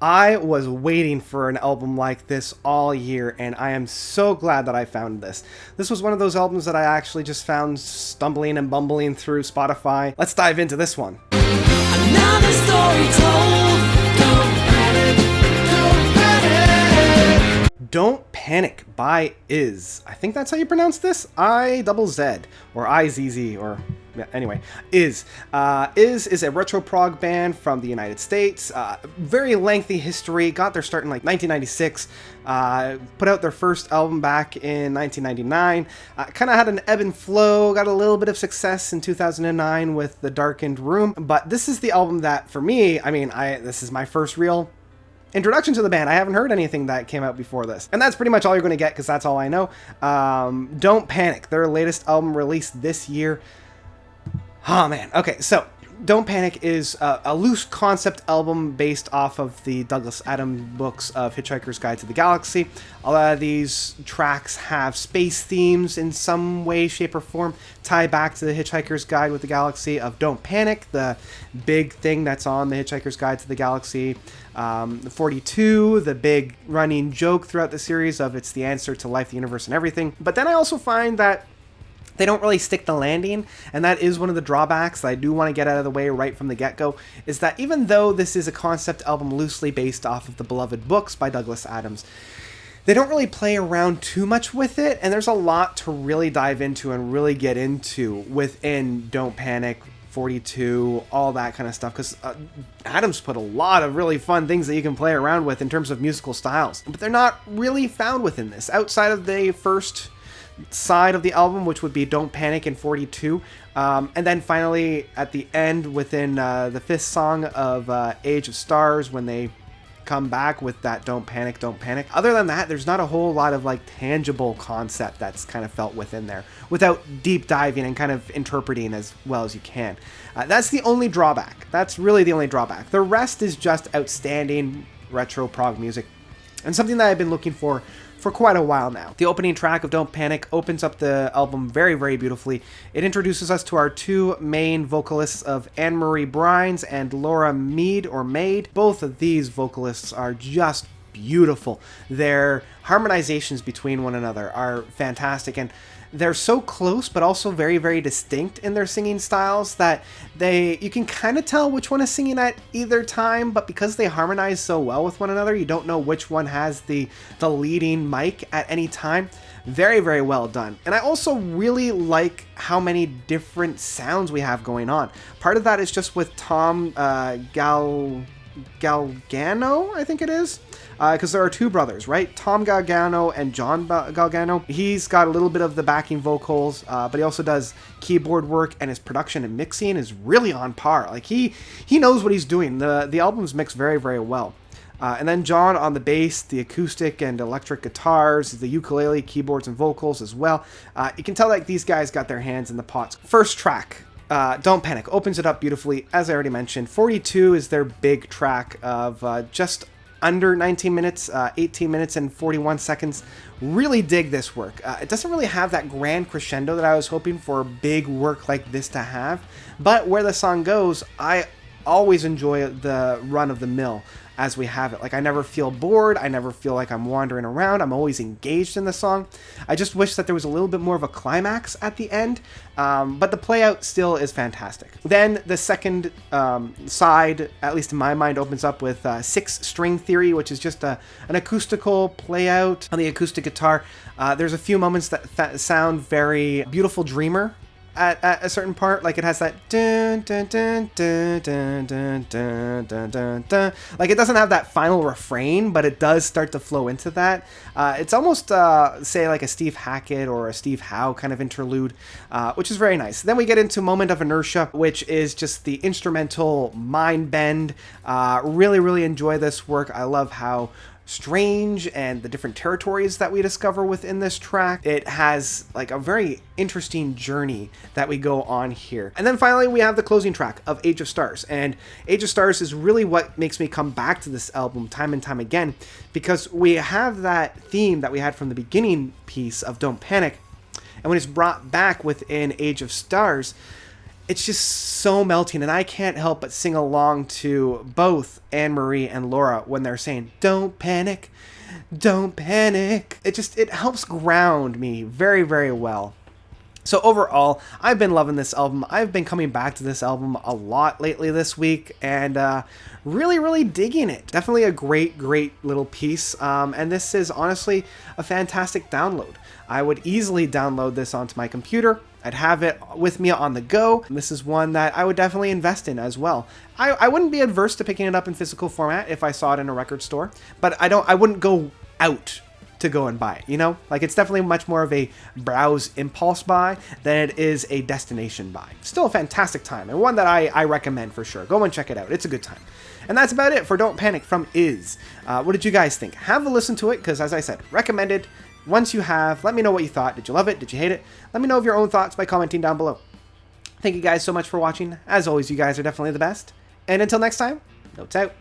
I was waiting for an album like this all year, and I am so glad that I found this. This was one of those albums that I actually just found stumbling and bumbling through Spotify. Let's dive into this one. Another story told. Don't panic, don't panic. Don't Panic by IZZ. I think that's how you pronounce this. IZZ or IZZ or anyway, IZZ. IZZ is a retro prog band from the United States. Very lengthy history. Got their start in like 1996. Put out their first album back in 1999. Kind of had an ebb and flow. Got a little bit of success in 2009 with The Darkened Room. But this is the album that, for me, this is my first real introduction to the band. I haven't heard anything that came out before this. And that's pretty much all you're going to get because that's all I know. Don't Panic, their latest album released this year. Oh man. Okay, so Don't Panic is a loose concept album based off of the Douglas Adams books of Hitchhiker's Guide to the Galaxy. A lot of these tracks have space themes in some way, shape, or form, tie back to the Hitchhiker's Guide with the Galaxy of Don't Panic, the big thing that's on the Hitchhiker's Guide to the Galaxy. 42, the big running joke throughout the series of it's the answer to life, the universe, and everything. But then I also find that they don't really stick the landing, and that is one of the drawbacks that I do want to get out of the way right from the get-go, is that even though this is a concept album loosely based off of the beloved books by Douglas Adams, they don't really play around too much with it, and there's a lot to really dive into and really get into within Don't Panic, 42, all that kind of stuff, because Adams put a lot of really fun things that you can play around with in terms of musical styles, but they're not really found within this, outside of the first side of the album, which would be Don't Panic in 42, and then finally at the end within the fifth song of Age of Stars, when they come back with that Don't Panic, Don't Panic. Other than that, there's not a whole lot of like tangible concept that's kind of felt within there without deep diving and kind of interpreting as well as you can. That's the only drawback. That's really the only drawback. The rest is just outstanding retro prog music and something that I've been looking for quite a while now. The opening track of Don't Panic opens up the album very, very beautifully. It introduces us to our two main vocalists of Anne-Marie Brines and Laura Mead or Maid. Both of these vocalists are just beautiful. Their harmonizations between one another are fantastic, and they're so close but also very, very distinct in their singing styles that you can kind of tell which one is singing at either time, but because they harmonize so well with one another, you don't know which one has the leading mic at any time. Very, very well done. And I also really like how many different sounds we have going on. Part of that is just with Tom Galgano, I think it is. Because there are two brothers, right? Tom Galgano and John Galgano. He's got a little bit of the backing vocals, but he also does keyboard work, and his production and mixing is really on par. Like he knows what he's doing. The album's mixed very, very well. And then John on the bass, the acoustic and electric guitars, the ukulele, keyboards, and vocals as well. You can tell like these guys got their hands in the pots. First track, Don't Panic, opens it up beautifully. As I already mentioned, 42 is their big track of just under 19 minutes, 18 minutes and 41 seconds. Really dig this work. It doesn't really have that grand crescendo that I was hoping for big work like this to have, but where the song goes, I always enjoy the run of the mill as we have it. Like, I never feel bored. I never feel like I'm wandering around. I'm always engaged in the song. I just wish that there was a little bit more of a climax at the end, but the play out still is fantastic. Then the second side, at least in my mind, opens up with Six String Theory, which is just an acoustical play out on the acoustic guitar. There's a few moments that sound very Beautiful Dreamer at a certain part, like it has that dun, dun, dun, dun, dun, dun, dun, dun, dun, dun. Like, it doesn't have that final refrain, but it does start to flow into that. It's almost say like a Steve Hackett or a Steve Howe kind of interlude, which is very nice. Then we get into Moment of Inertia, which is just the instrumental mind bend. Really, really enjoy this work. I love how strange and the different territories that we discover within this track. It has like a very interesting journey that we go on here. And then finally we have the closing track of Age of Stars, and Age of Stars is really what makes me come back to this album time and time again, because we have that theme that we had from the beginning piece of Don't Panic, and when it's brought back within Age of Stars, it's just so melting, and I can't help but sing along to both Anne-Marie and Laura when they're saying, "Don't panic, don't panic." It helps ground me very, very well. So overall, I've been loving this album. I've been coming back to this album a lot lately this week, and really, really digging it. Definitely a great, great little piece, and this is honestly a fantastic download. I would easily download this onto my computer. I'd have it with me on the go. This is one that I would definitely invest in as well. I wouldn't be adverse to picking it up in physical format if I saw it in a record store, but I wouldn't go out to go and buy it, you know? Like, it's definitely much more of a browse impulse buy than it is a destination buy. Still a fantastic time, and one that I recommend for sure. Go and check it out. It's a good time. And that's about it for Don't Panic from IZZ. What did you guys think? Have a listen to it, because as I said, recommended. Once you have, let me know what you thought. Did you love it? Did you hate it? Let me know of your own thoughts by commenting down below. Thank you guys so much for watching. As always, you guys are definitely the best. And until next time, notes out.